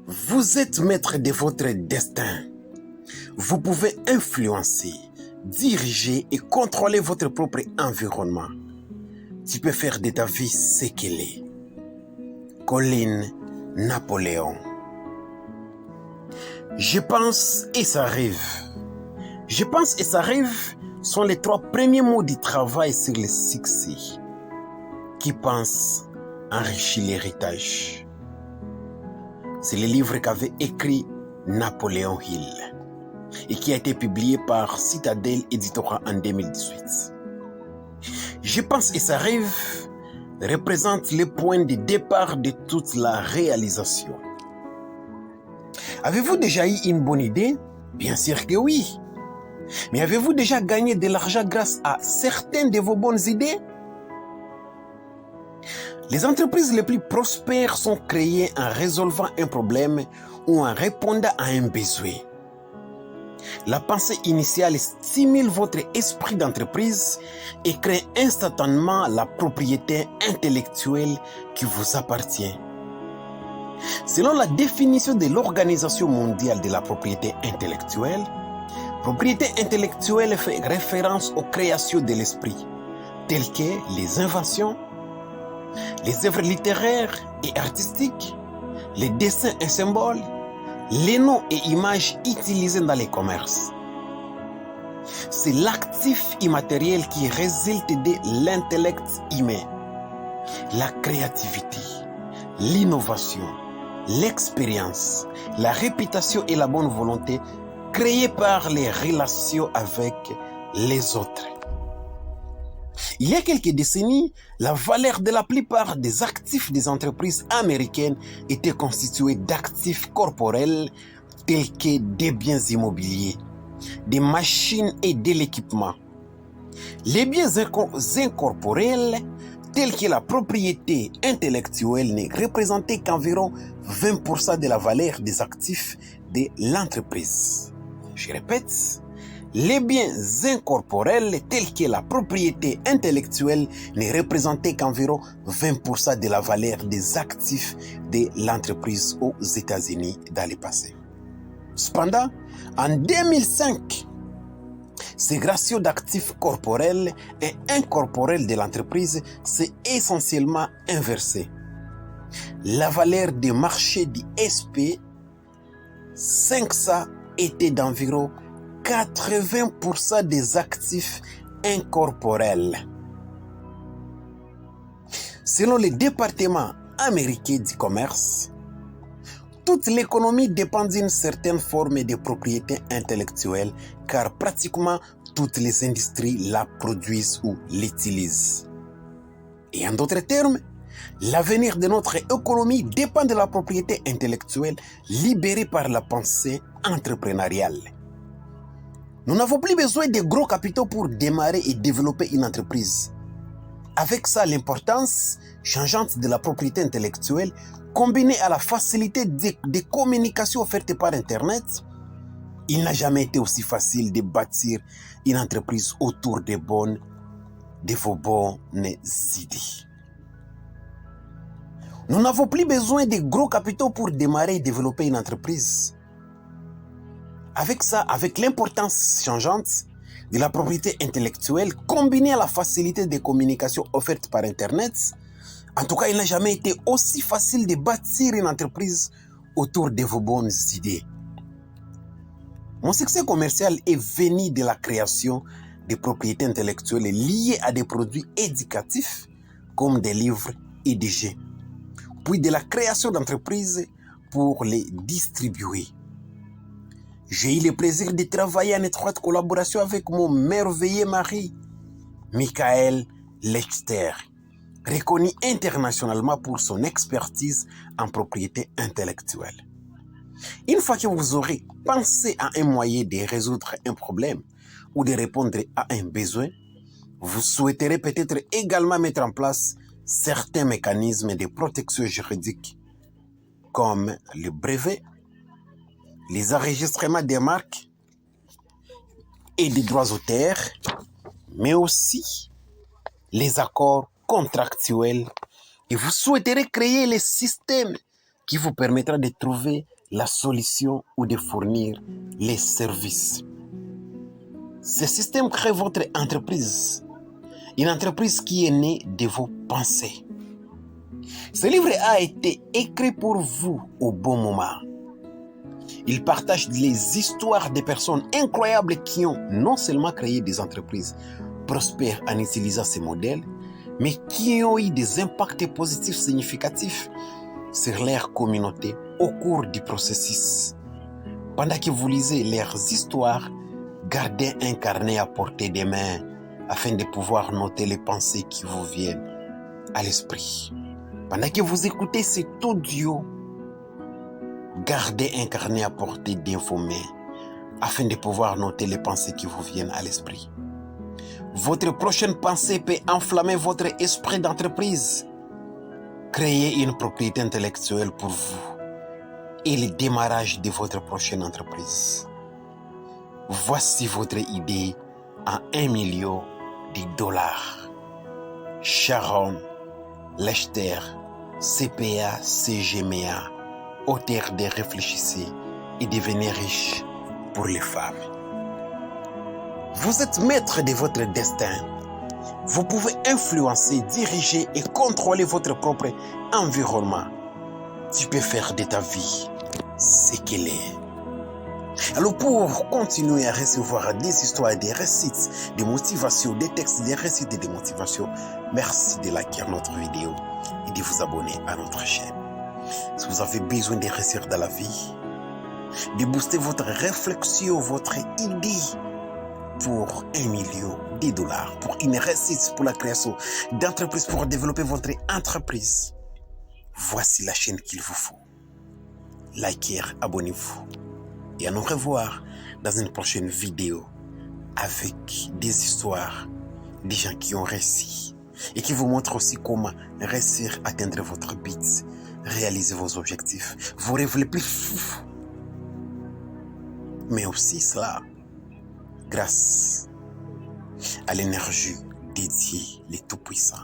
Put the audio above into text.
Vous êtes maître de votre destin. Vous pouvez influencer, diriger et contrôler votre propre environnement. Tu peux faire de ta vie ce qu'elle est. Colin Napoléon. Je pense et ça arrive. Je pense et ça arrive sont les 3 premiers mots du travail sur le succès. Qui pense enrichit l'héritage. C'est le livre qu'avait écrit Napoléon Hill et qui a été publié par Citadel Éditora en 2018. Je pense et ça arrive représente le point de départ de toute la réalisation. Avez-vous déjà eu une bonne idée? Bien sûr que oui. Mais avez-vous déjà gagné de l'argent grâce à certaines de vos bonnes idées? Les entreprises les plus prospères sont créées en résolvant un problème ou en répondant à un besoin. La pensée initiale stimule votre esprit d'entreprise et crée instantanément la propriété intellectuelle qui vous appartient. Selon la définition de l'Organisation mondiale de la propriété intellectuelle fait référence aux créations de l'esprit, telles que les inventions, les œuvres littéraires et artistiques, les dessins et symboles, les noms et images utilisés dans les commerces. C'est l'actif immatériel qui résulte de l'intellect humain, la créativité, l'innovation, l'expérience, la réputation et la bonne volonté créées par les relations avec les autres. Il y a quelques décennies, la valeur de la plupart des actifs des entreprises américaines était constituée d'actifs corporels tels que des biens immobiliers, des machines et de l'équipement. Les biens incorporels tels que la propriété intellectuelle ne représentaient qu'environ 20% de la valeur des actifs de l'entreprise. Je répète, les biens incorporels tels que la propriété intellectuelle ne représentaient qu'environ 20% de la valeur des actifs de l'entreprise aux États-Unis dans le passé. Cependant, en 2005, ce ratio d'actifs corporels et incorporels de l'entreprise s'est essentiellement inversé. La valeur de marché du SP 500 était d'environ 80% des actifs incorporels. Selon le département américain du commerce, toute l'économie dépend d'une certaine forme de propriété intellectuelle car pratiquement toutes les industries la produisent ou l'utilisent. Et en d'autres termes, l'avenir de notre économie dépend de la propriété intellectuelle libérée par la pensée entrepreneuriale. Nous n'avons plus besoin de gros capitaux pour démarrer et développer une entreprise. Avec ça, l'importance changeante de la propriété intellectuelle, combinée à la facilité de communication offerte par Internet, il n'a jamais été aussi facile de bâtir une entreprise autour de vos bonnes idées. Nous n'avons plus besoin de gros capitaux pour démarrer et développer une entreprise. Avec ça, avec l'importance changeante de la propriété intellectuelle combinée à la facilité de communication offerte par Internet, en tout cas, il n'a jamais été aussi facile de bâtir une entreprise autour de vos bonnes idées. Mon succès commercial est venu de la création de propriétés intellectuelles liées à des produits éducatifs comme des livres et des jeux, puis de la création d'entreprises pour les distribuer. J'ai eu le plaisir de travailler en étroite collaboration avec mon merveilleux mari, Michael Lechter, reconnu internationalement pour son expertise en propriété intellectuelle. Une fois que vous aurez pensé à un moyen de résoudre un problème ou de répondre à un besoin, vous souhaiterez peut-être également mettre en place certains mécanismes de protection juridique, comme le brevet, les enregistrements des marques et des droits d'auteur, mais aussi les accords contractuels. Et vous souhaiterez créer les systèmes qui vous permettra de trouver la solution ou de fournir les services. Ce système crée votre entreprise. Une entreprise qui est née de vos pensées. Ce livre a été écrit pour vous au bon moment. Il partage les histoires des personnes incroyables qui ont non seulement créé des entreprises prospères en utilisant ces modèles, mais qui ont eu des impacts positifs significatifs sur leur communauté au cours du processus. Pendant que vous lisez leurs histoires, gardez un carnet à portée des mains afin de pouvoir noter les pensées qui vous viennent à l'esprit. Pendant que vous écoutez cet audio, gardez un carnet à portée de vos mains afin de pouvoir noter les pensées qui vous viennent à l'esprit. Votre prochaine pensée peut enflammer votre esprit d'entreprise. Créez une propriété intellectuelle pour vous et le démarrage de votre prochaine entreprise. Voici votre idée en $1 million. Sharon Lechter, CPA, CGMA, auteur de Réfléchissez et devenez riche pour les femmes. Vous êtes maître de votre destin. Vous pouvez influencer, diriger et contrôler votre propre environnement. Tu peux faire de ta vie ce qu'elle est. Alors pour continuer à recevoir des histoires, des récits, des motivations, des textes, des récits et des motivations, merci de liker notre vidéo et de vous abonner à notre chaîne. Si vous avez besoin de réussir dans la vie, de booster votre réflexion, votre idée pour $1 million, pour une réussite, pour la création d'entreprises, pour développer votre entreprise, voici la chaîne qu'il vous faut. Likez, abonnez-vous. Et à nous revoir dans une prochaine vidéo avec des histoires des gens qui ont réussi et qui vous montrent aussi comment réussir à atteindre votre but, réaliser vos objectifs, vos rêves les plus fous. Mais aussi cela grâce à l'énergie dédiée les Tout-Puissants.